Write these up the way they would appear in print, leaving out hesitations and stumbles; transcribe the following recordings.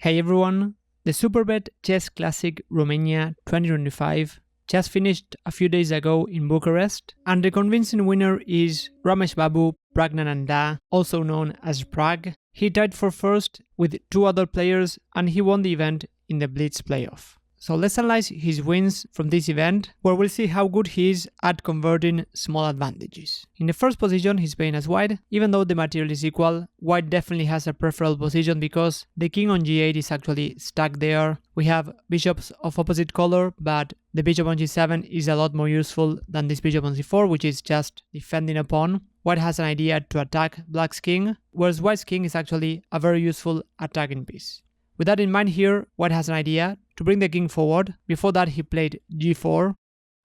Hey everyone, the Superbet Chess Classic Romania 2025 just finished a few days ago in Bucharest, and the convincing winner is Rameshbabu Praggnanandhaa, also known as Pragg. He tied for first with two other players and he won the event in the Blitz playoff. So let's analyze his wins from this event, where we'll see how good he is at converting small advantages. In the first position, he's playing as white. Even though the material is equal, white definitely has a preferable position because the king on g8 is actually stuck there. We have bishops of opposite color, but the bishop on g7 is a lot more useful than this bishop on c4, which is just defending a pawn. White has an idea to attack black's king, whereas white's king is actually a very useful attacking piece. With that in mind here, white has an idea to bring the king forward. Before that he played g4,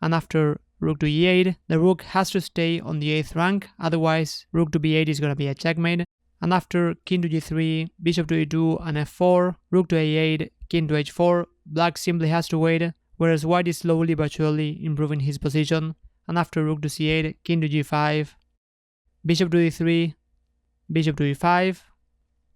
and after rook to e8, the rook has to stay on the 8th rank, otherwise rook to b8 is going to be a checkmate. And after king to g3, bishop to e2 and f4, rook to a8, king to h4, black simply has to wait, whereas white is slowly but surely improving his position. And after rook to c8, king to g5, bishop to e3, bishop to e5,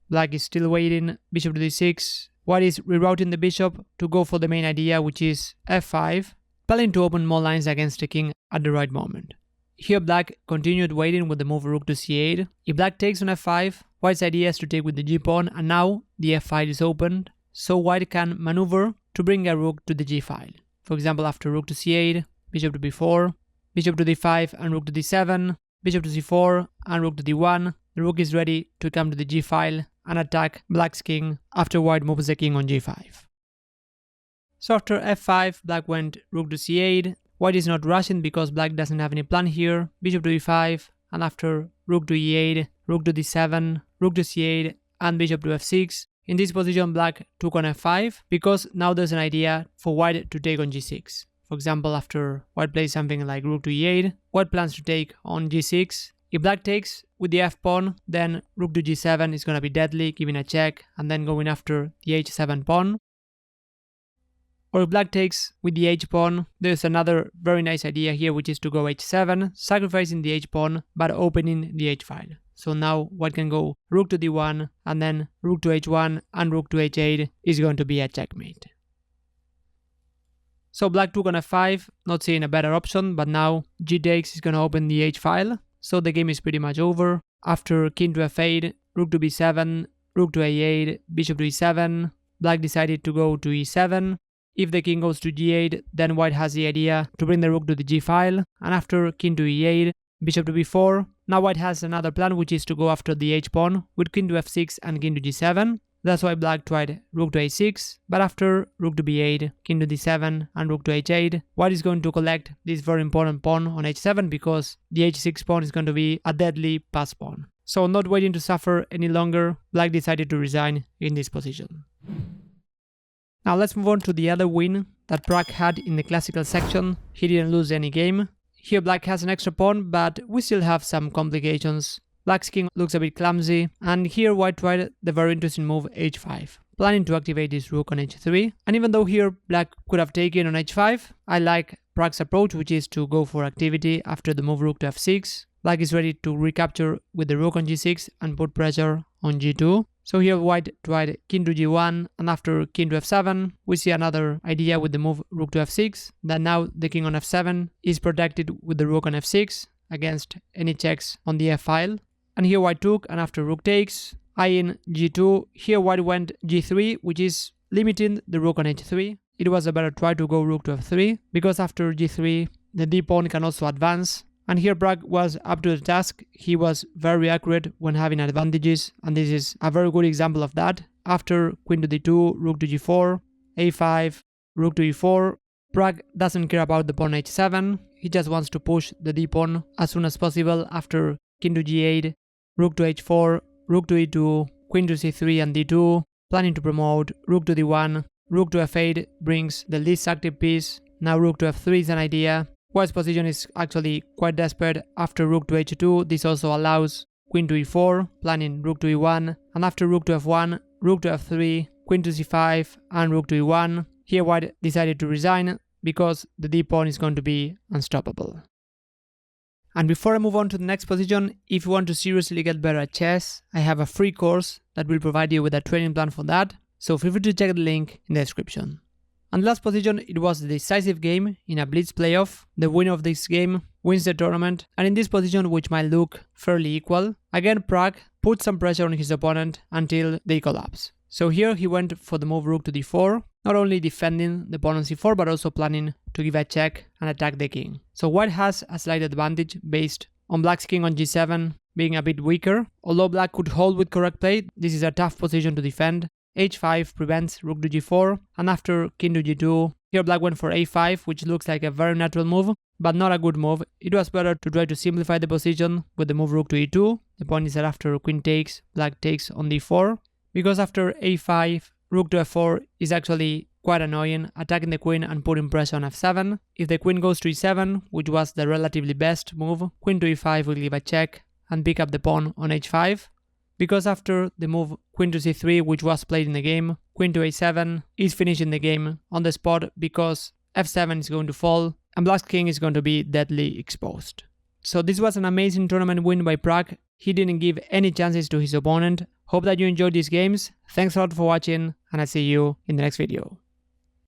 black is still waiting, bishop to d6, white is rerouting the bishop to go for the main idea, which is f5, planning to open more lines against the king at the right moment. Here black continued waiting with the move rook to c8. If black takes on f5, white's idea is to take with the g-pawn, and now the f file is opened, so white can maneuver to bring a rook to the g file. For example, after rook to c8, bishop to b4, bishop to d5 and rook to d7, bishop to c4 and rook to d1, the rook is ready to come to the g file and attack black's king after white moves the king on g5. So after f5, black went rook to c8. White is not rushing because black doesn't have any plan here. Bishop to e5, and after rook to e8, rook to d7, rook to c8, and bishop to f6. In this position, black took on f5 because now there's an idea for white to take on g6. For example, after white plays something like rook to e8, white plans to take on g6. If black takes with the f-pawn, then rook to g7 is going to be deadly, giving a check, and then going after the h7 pawn. Or if black takes with the h-pawn, there's another very nice idea here, which is to go h7, sacrificing the h-pawn, but opening the h-file. So now white can go rook to d1, and then rook to h1 and rook to h8 is going to be a checkmate. So black took on f5, not seeing a better option, but now g takes is going to open the h-file. So the game is pretty much over. After king to f8, rook to b7, rook to a8, bishop to e7, black decided to go to e7. If the king goes to g8, then white has the idea to bring the rook to the g file, and after king to e8, bishop to b4, now white has another plan, which is to go after the h-pawn with king to f6 and king to g7. That's why black tried rook to a6, but after rook to b8, king to d7 and rook to h8, white is going to collect this very important pawn on h7 because the h6 pawn is going to be a deadly pass pawn. So not waiting to suffer any longer, black decided to resign in this position. Now let's move on to the other win that Pragg had in the classical section. He didn't lose any game. Here black has an extra pawn, but we still have some complications. Black's king looks a bit clumsy, and here white tried the very interesting move h5, planning to activate this rook on h3. And even though here black could have taken on h5, I like Pragg's approach, which is to go for activity after the move rook to f6. Black is ready to recapture with the rook on g6 and put pressure on g2. So here white tried king to g1, and after king to f7, we see another idea with the move rook to f6, that now the king on f7 is protected with the rook on f6 against any checks on the f file. And here white took, and after rook takes, eyeing g2, here white went g3, which is limiting the rook on h3. It was a better try to go rook to f3, because after g3, the d-pawn can also advance. And here Pragg was up to the task. He was very accurate when having advantages, and this is a very good example of that. After queen to d2, rook to g4, a5, rook to e4, Pragg doesn't care about the pawn h7. He just wants to push the d-pawn as soon as possible. After king to g8, rook to h4, rook to e2, queen to c3 and d2, planning to promote rook to d1, rook to f8 brings the least active piece. Now rook to f3 is an idea. White's position is actually quite desperate. After rook to h2, this also allows queen to e4, planning rook to e1, and after rook to f1, rook to f3, queen to c5 and rook to e1. Here white decided to resign because the d-pawn is going to be unstoppable. And before I move on to the next position, if you want to seriously get better at chess, I have a free course that will provide you with a training plan for that. so feel free to check the link in the description. And last position, it was the decisive game in a blitz playoff. The winner of this game wins the tournament, and in this position, which might look fairly equal, again Pragg put some pressure on his opponent until they collapse. So here he went for the move rook to d4, not only defending the pawn on c4 but also planning to give a check and attack the king. So white has a slight advantage based on black's king on g7 being a bit weaker. Although black could hold with correct play, this is a tough position to defend. h5 prevents rook to g4, and after king to g2, here black went for a5, which looks like a very natural move, but not a good move. It was better to try to simplify the position with the move rook to e2. The point is that after queen takes, black takes on d4, because after a5, rook to f4 is actually quite annoying, attacking the queen and putting pressure on f7. If the queen goes to e7, which was the relatively best move, queen to e5 will give a check and pick up the pawn on h5. Because after the move queen to c3, which was played in the game, queen to a7 is finishing the game on the spot because f7 is going to fall and black's king is going to be deadly exposed. So this was an amazing tournament win by Pragg. He didn't give any chances to his opponent. Hope that you enjoyed these games. Thanks a lot for watching, and I'll see you in the next video.